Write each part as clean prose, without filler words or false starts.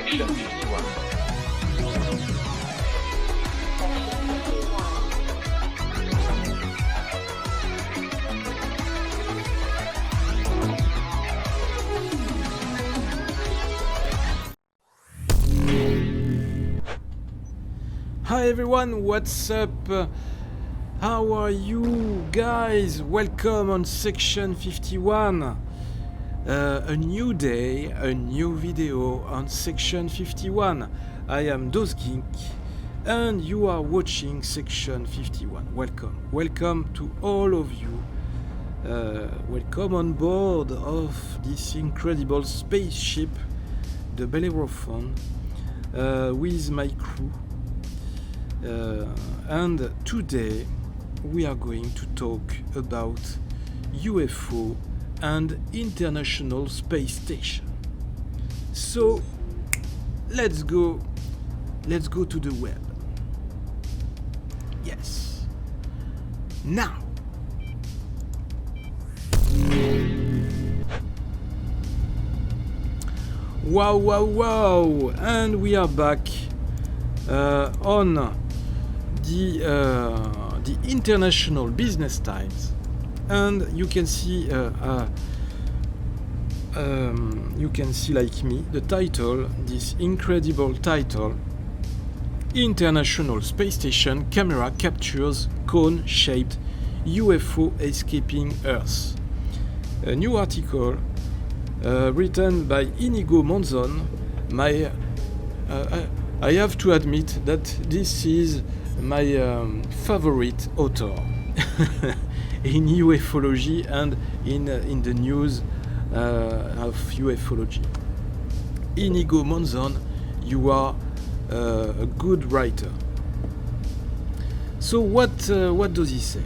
Section 51. Hi everyone, what's up? How are you guys? Welcome on Section 51. A new day, a new video on Section 51. I am Dozgink and you are watching Section 51. Welcome to all of you. Welcome on board of this incredible spaceship, the Bellerophon, with my crew. And today we are going to talk about UFO and International Space Station. So let's go to the web. Yes. Now. Wow, and we are back on the International Business Times, and you can see like me the title, this incredible title: International Space Station camera captures cone-shaped UFO escaping Earth. A new article written by Inigo Monzon. I have to admit that this is my favorite author in ufology and in the news of ufology. Inigo Monzon, you are a good writer. So what does he say?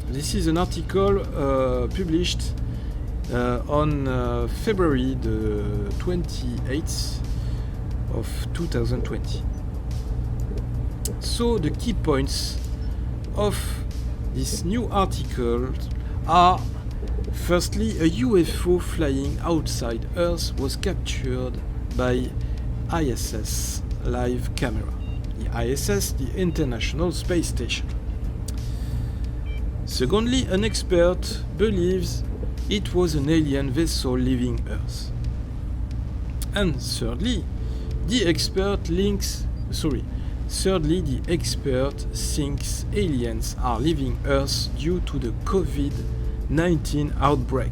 This is an article published on February the 28th of 2020. So the key points of this new article are: firstly, a UFO flying outside Earth was captured by ISS live camera. The ISS, the International Space Station. Secondly, an expert believes it was an alien vessel leaving Earth. And thirdly, the expert thinks aliens are leaving Earth due to the COVID-19 outbreak.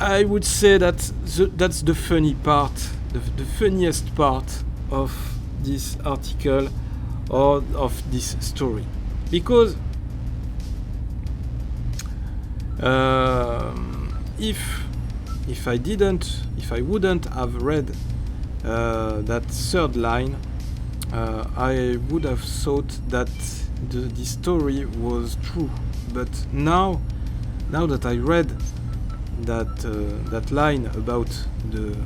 I would say that that's the funny part, the funniest part of this article or of this story, because if I wouldn't have read that third line, I would have thought that the story was true. But now that I read that line about the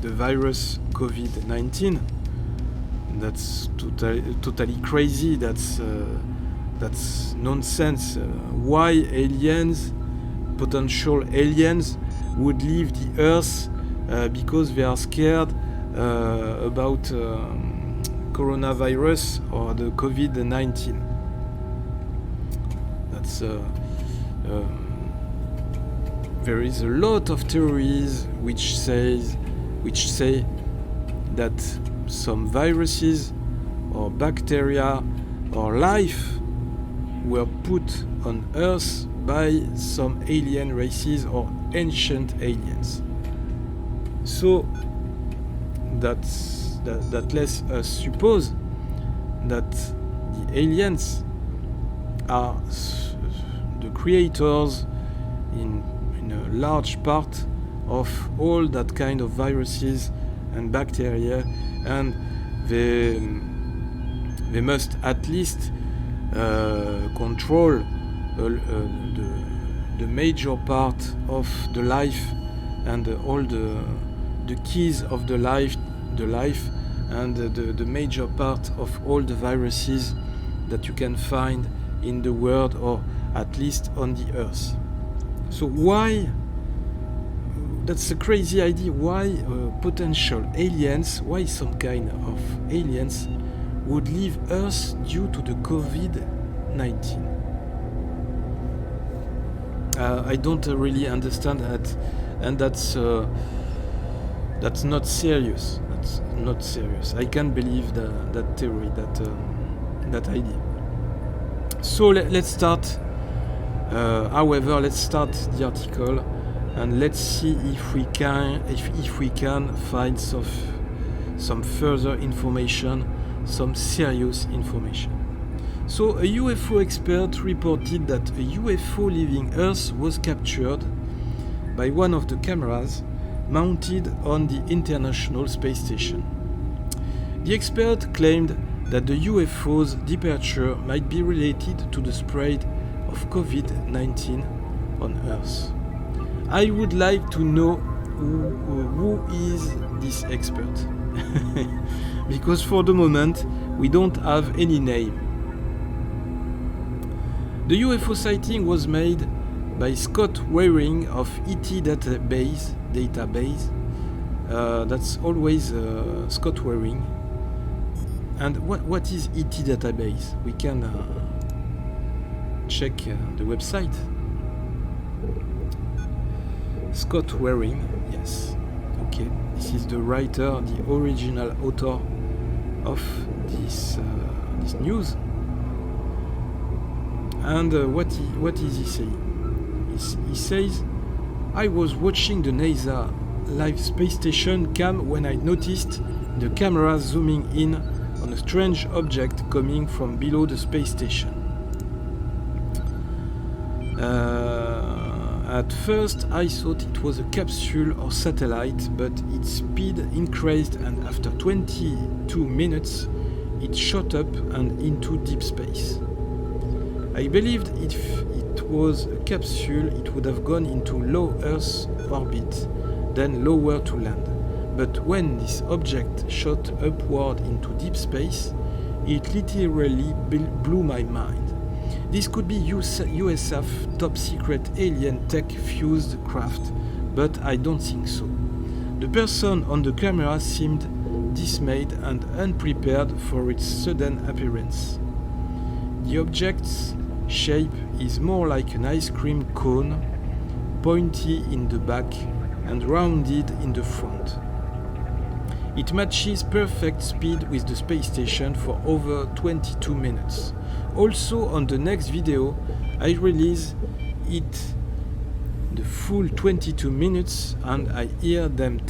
virus COVID-19, that's totally crazy. That's nonsense. Why potential aliens would leave the Earth because they are scared about coronavirus or the COVID-19. That's there is a lot of theories which say that some viruses or bacteria or life were put on Earth by some alien races or ancient aliens. So that lets us suppose that the aliens are the creators in a large part of all that kind of viruses and bacteria, and they must at least control the major part of the life and all the keys of the life and the major part of all the viruses that you can find in the world, or at least on the Earth. So why that's a crazy idea. Why potential aliens, why some kind of aliens would leave Earth due to the COVID-19? I don't really understand that, and that's not serious. That's not serious. I can't believe that theory, that idea. So let's start. However, let's start the article, and let's see if we can find some further information, some serious information. So a UFO expert reported that a UFO leaving Earth was captured by one of the cameras mounted on the International Space Station. The expert claimed that the UFO's departure might be related to the spread of COVID-19 on Earth. I would like to know who is this expert, because for the moment we don't have any name. The UFO sighting was made by Scott Waring of ET database. That's always Scott Waring. And what is ET database? We can check the website. Scott Waring, yes. Okay, this is the writer, the original author of this news. And what is he saying? He says, I was watching the NASA live space station cam when I noticed the camera zooming in on a strange object coming from below the space station. At first I thought it was a capsule or satellite, but its speed increased, and after 22 minutes it shot up and into deep space. I believed if it was a capsule it would have gone into low Earth orbit, then lower to land. But when this object shot upward into deep space, it literally blew my mind. This could be USAF top secret alien tech fused craft, but I don't think so. The person on the camera seemed dismayed and unprepared for its sudden appearance. The object's shape is more like an ice cream cone, pointy in the back and rounded in the front. It matches perfect speed with the space station for over 22 minutes. Also on the next video I release it the full 22 minutes and I hear them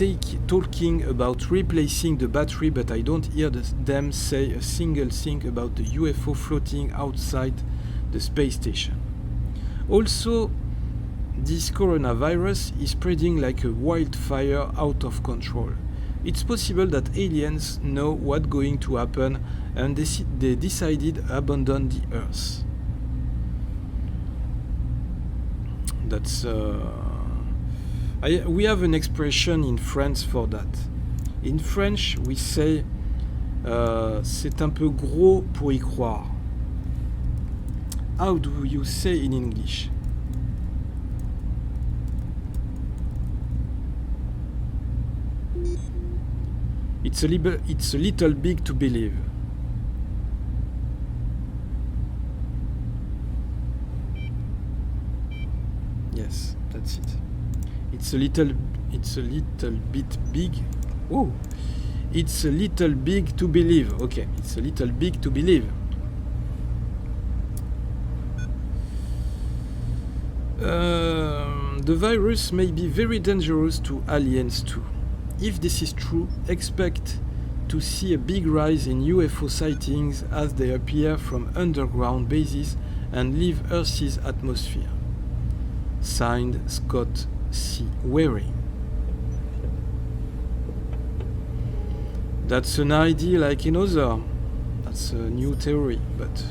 talking about replacing the battery, but I don't hear them say a single thing about the UFO floating outside the space station. Also, this coronavirus is spreading like a wildfire out of control. It's possible that aliens know what's going to happen and they decided to abandon the Earth. That's we have an expression in France for that. In French, we say c'est un peu gros pour y croire. How do you say in English? It's a little big to believe. Yes, that's it. It's a little bit big. Oh, it's a little big to believe. Okay, it's a little big to believe. The virus may be very dangerous to aliens too. If this is true, expect to see a big rise in UFO sightings as they appear from underground bases and leave Earth's atmosphere. Signed, Scott C. Waring. That's an idea like another. That's a new theory, but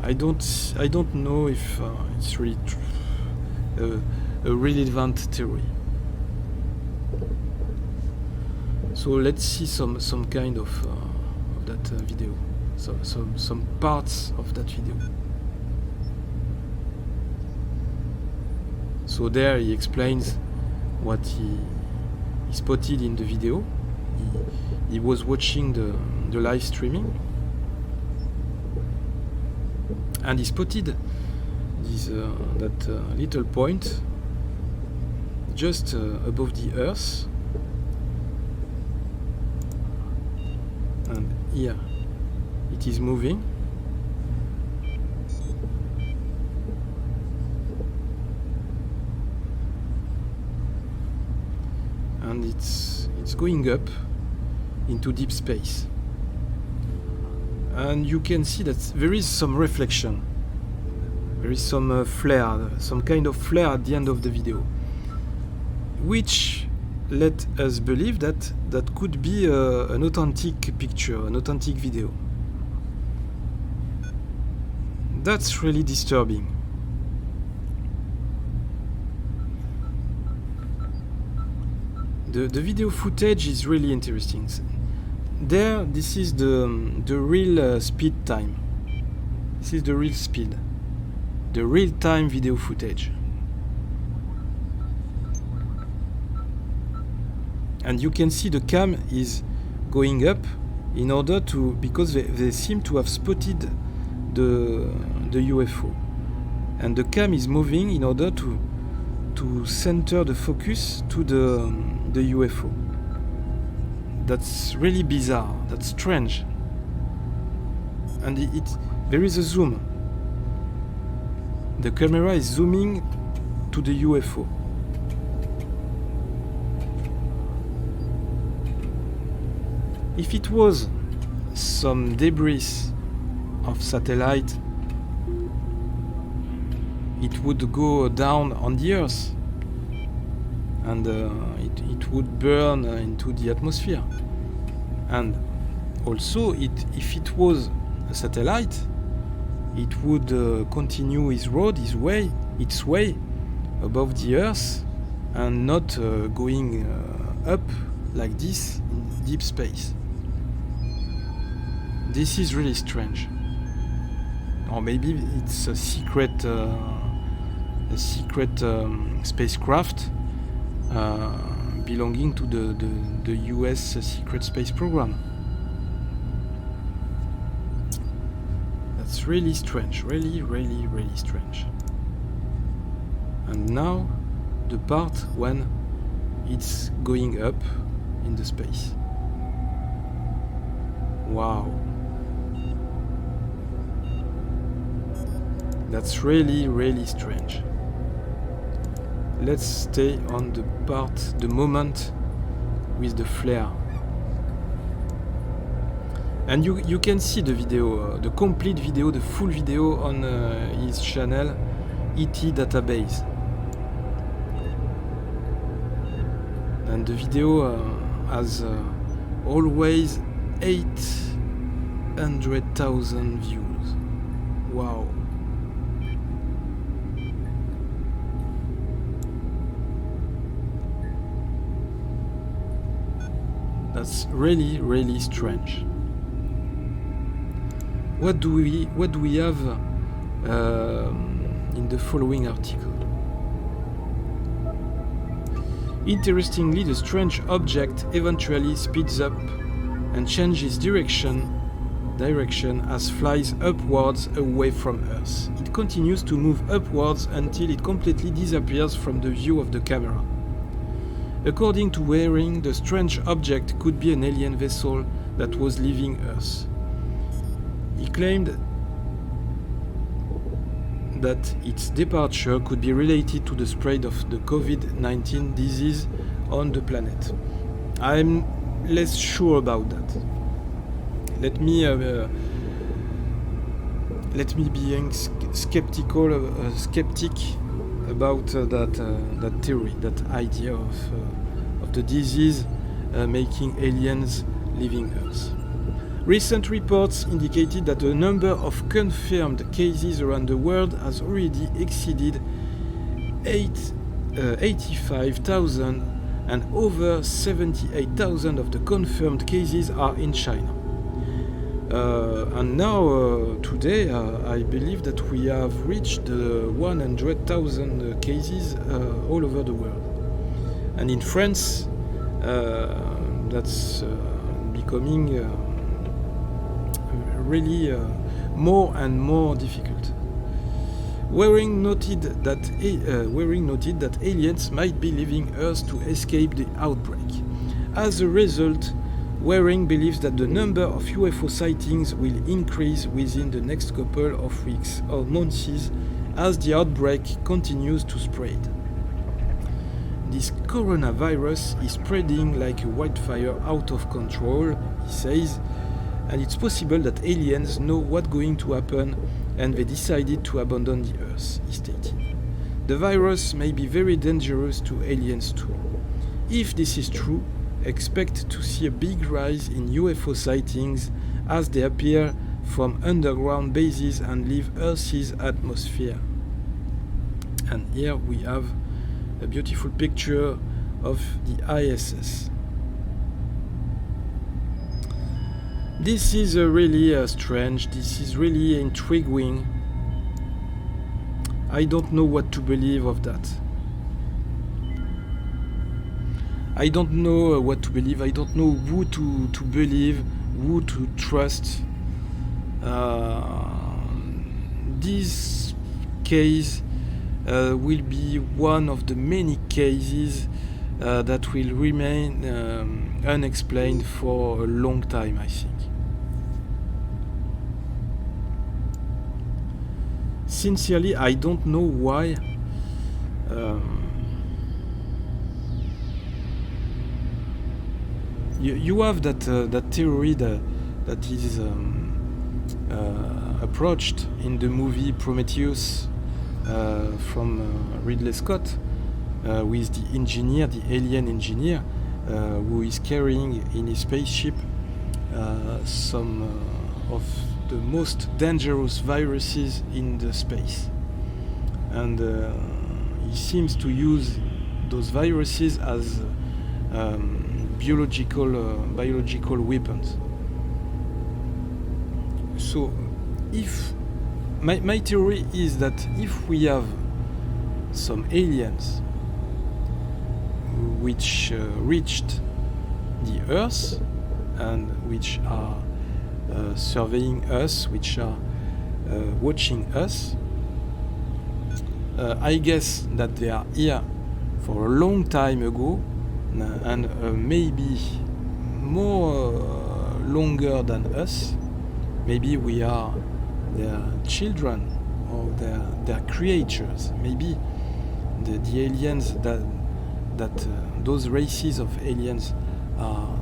I don't know if it's really a relevant theory. So let's see some kind of that video, some parts of that video. So there he explains what he spotted in the video. He was watching the live streaming, and he spotted this that little point just above the Earth, and here it is moving. And it's going up into deep space, and you can see that there is some reflection, there is some flare, some kind of flare at the end of the video, which let us believe that that could be an authentic picture, an authentic video. That's really disturbing. The video footage is really interesting. There, this is the real speed time. This is the real speed, the real-time video footage. And you can see the cam is going up in order to, because they seem to have spotted the UFO, and the cam is moving in order to center the focus to the UFO. That's really bizarre. That's strange. And there is a zoom. The camera is zooming to the UFO. If it was some debris of satellite, it would go down on the Earth, and it would burn into the atmosphere. And also, if it was a satellite, it would continue its way above the Earth, and not going up like this in deep space. This is really strange. Or maybe it's a secret spacecraft belonging to the US secret space program. That's really strange, really strange. And now the part when it's going up in the space. Wow. That's really strange. Let's stay on the moment with the flare. And you can see the video, the complete video, the full video on his channel, ET Database. And the video has always 800,000 views. Wow. That's really strange. What do we have in the following article? Interestingly, the strange object eventually speeds up and changes direction as flies upwards away from Earth. It continues to move upwards until it completely disappears from the view of the camera. According to Waring, the strange object could be an alien vessel that was leaving Earth. He claimed that its departure could be related to the spread of the COVID-19 disease on the planet. I'm less sure about that. Let me be skeptic about that theory, that idea of the disease making aliens leaving Earth. Recent reports indicated that the number of confirmed cases around the world has already exceeded 85,000, and over 78,000 of the confirmed cases are in China. And now, today, I believe that we have reached 100,000 cases all over the world. And in France, that's becoming really more and more difficult. Waring noted that aliens might be leaving Earth to escape the outbreak. As a result, Waring believes that the number of UFO sightings will increase within the next couple of weeks or months as the outbreak continues to spread. This coronavirus is spreading like a wildfire out of control, he says, and it's possible that aliens know what's going to happen and they decided to abandon the Earth, he stated. The virus may be very dangerous to aliens too. If this is true, expect to see a big rise in UFO sightings as they appear from underground bases and leave Earth's atmosphere. And here we have a beautiful picture of the ISS. This is really strange, this is really intriguing. I don't know what to believe of that. I don't know what to believe, I don't know who to believe, who to trust. This case will be one of the many cases that will remain unexplained for a long time, I think. Sincerely, I don't know why. You have that theory that is approached in the movie Prometheus from Ridley Scott with the engineer, the alien engineer, who is carrying in his spaceship some of the most dangerous viruses in the space, and he seems to use those viruses as biological weapons. So, if my theory is that if we have some aliens which reached the Earth and which are surveying us, which are watching us, I guess that they are here for a long time ago, and maybe more longer than us. Maybe we are their children or their creatures. Maybe the aliens that those races of aliens are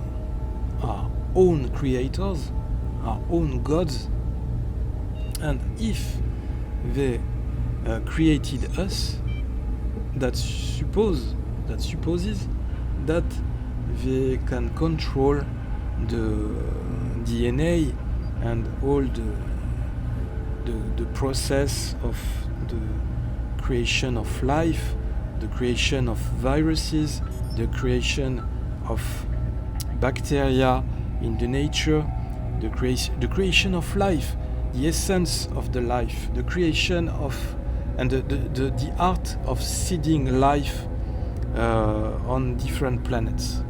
our own creators, our own gods, and if they created us, that supposes that they can control the DNA and all the process of the creation of life, the creation of viruses, the creation of bacteria in the nature, the creation of life, the essence of the life, the creation of and the art of seeding life on different planets.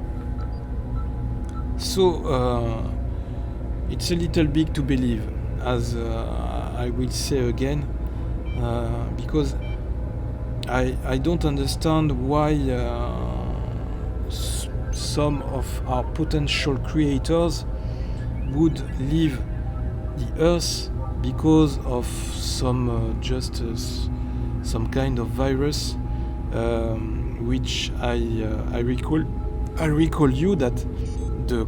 So it's a little big to believe, as I will say again, because I don't understand why some of our potential creators would leave the Earth because of some some kind of virus, which I recall you that the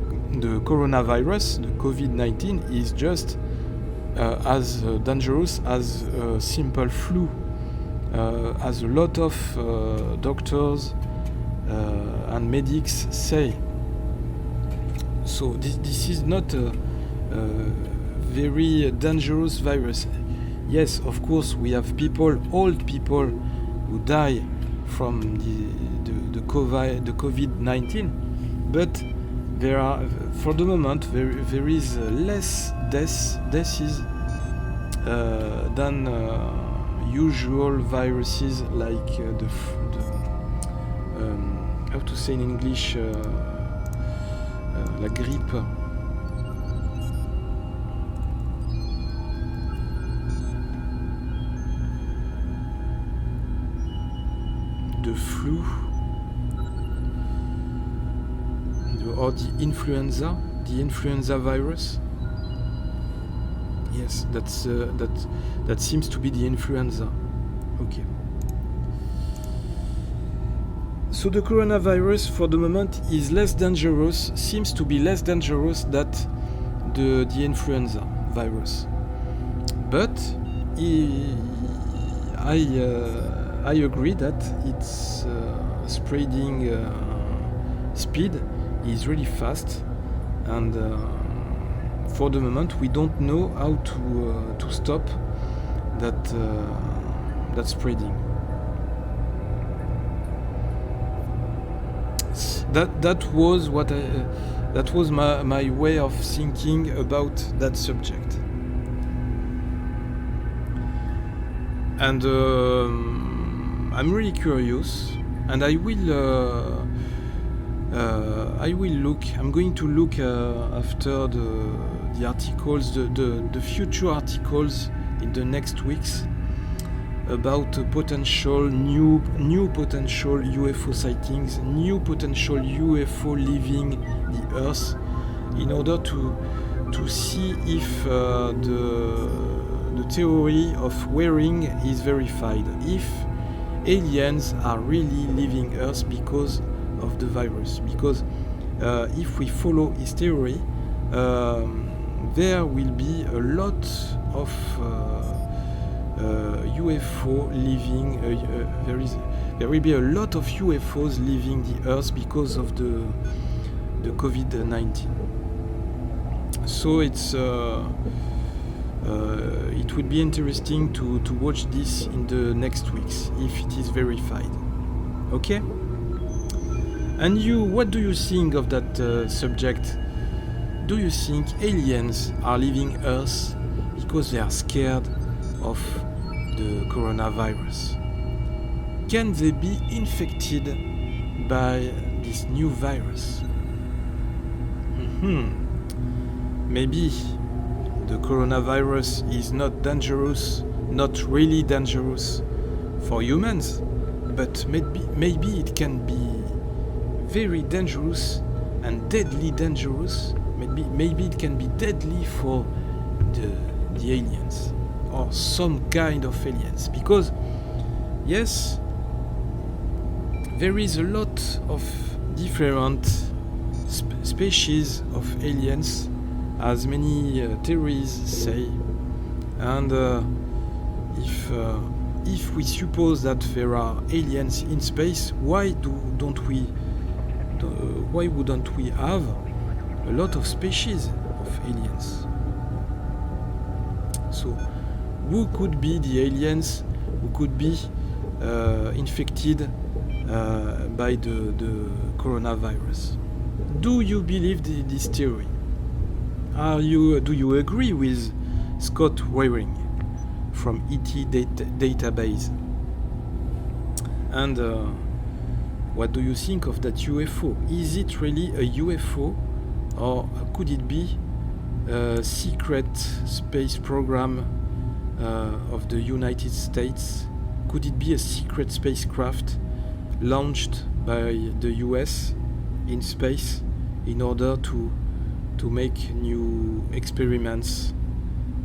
coronavirus, the COVID-19, is just as dangerous as a simple flu, as a lot of doctors and medics say. So this is not a very dangerous virus. Yes, of course, we have old people who die from the COVID-19, but there are, for the moment, there is less deaths than usual viruses like how to say in English, la grippe. The flu, or the influenza virus. Yes, that seems to be the influenza. Okay. So the coronavirus for the moment is less dangerous, seems to be less dangerous than the influenza virus. But I agree that its spreading speed is really fast, and for the moment we don't know how to stop that spreading. That was my way of thinking about that subject. And I'm really curious, and I will look. I'm going to look after the articles, the future articles in the next weeks about potential new potential UFO sightings, new potential UFO leaving the Earth, in order to see if the theory of wearing is verified, if aliens are really leaving Earth because of the virus. Because if we follow his theory, there will be a lot of UFO leaving. There will be a lot of UFOs leaving the Earth because of the COVID-19. So it would be interesting to watch this in the next weeks if it is verified. Okay? And you, what do you think of that subject? Do you think aliens are leaving Earth because they are scared of the coronavirus? Can they be infected by this new virus? Maybe the coronavirus is not dangerous, not really dangerous for humans, but maybe it can be very dangerous and deadly dangerous. Maybe it can be deadly for the aliens, or some kind of aliens, because yes, there is a lot of different species of aliens, as many theories say, and if we suppose that there are aliens in space, why wouldn't we have a lot of species of aliens? So who could be the aliens who could be infected by the coronavirus? Do you believe this theory? Do you agree with Scott Waring from ET database? And what do you think of that UFO? Is it really a UFO, or could it be a secret space program of the United States? Could it be a secret spacecraft launched by the US in space in order to make new experiments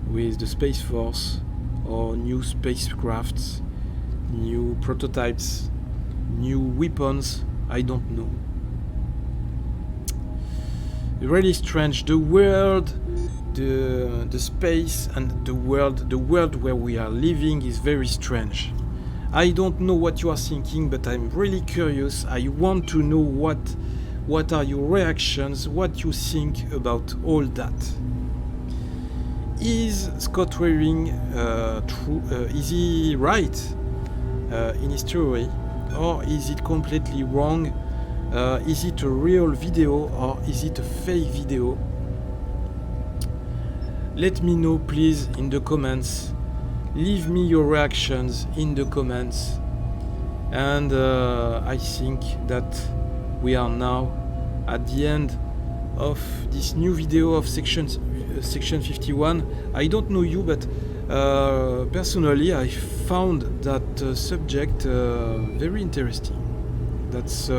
with the Space Force, or new spacecrafts, new prototypes, new weapons? I don't know. Really strange. The world, the space, and the world where we are living is very strange. I don't know what you are thinking, but I'm really curious. I want to know what are your reactions, what you think about all that. Is Scott Waring true? Is he right in his theory, or is it completely wrong? Is it a real video or is it a fake video? Let me know please in the comments. Leave me your reactions in the comments. And I think that we are now at the end of this new video of section 51. I don't know you, but personally I found that subject very interesting. That's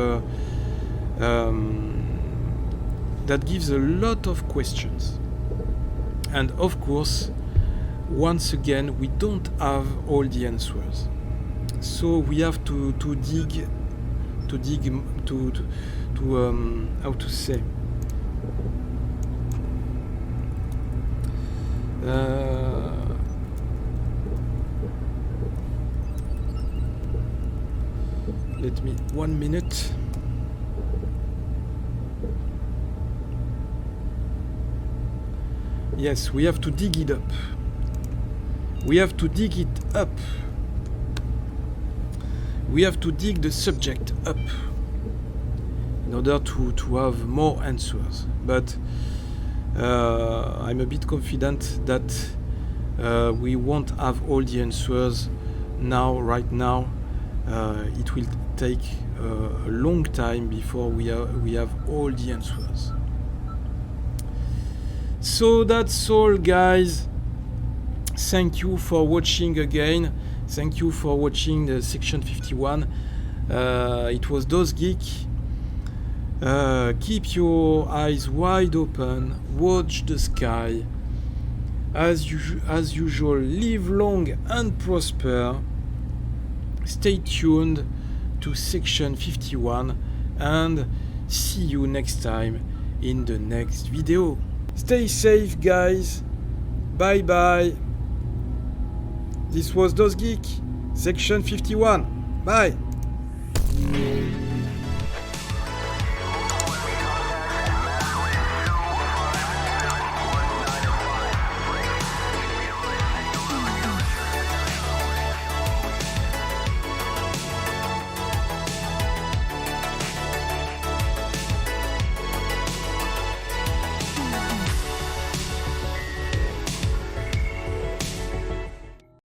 that gives a lot of questions. And of course, once again, we don't have all the answers. So we have to dig how to say, let me 1 minute. Yes, we have to dig it up. We have to dig it up. We have to dig the subject up in order to have more answers. But I'm a bit confident that we won't have all the answers now, right now. It will take a long time before we have all the answers. So that's all, guys. Thank you for watching again. Thank you for watching the section 51. It was DozGeek. Keep your eyes wide open. Watch the sky. As usual, live long and prosper. Stay tuned to section 51 and see you next time in the next video. Stay safe, guys. Bye bye. This was DozGeek, section 51. Bye.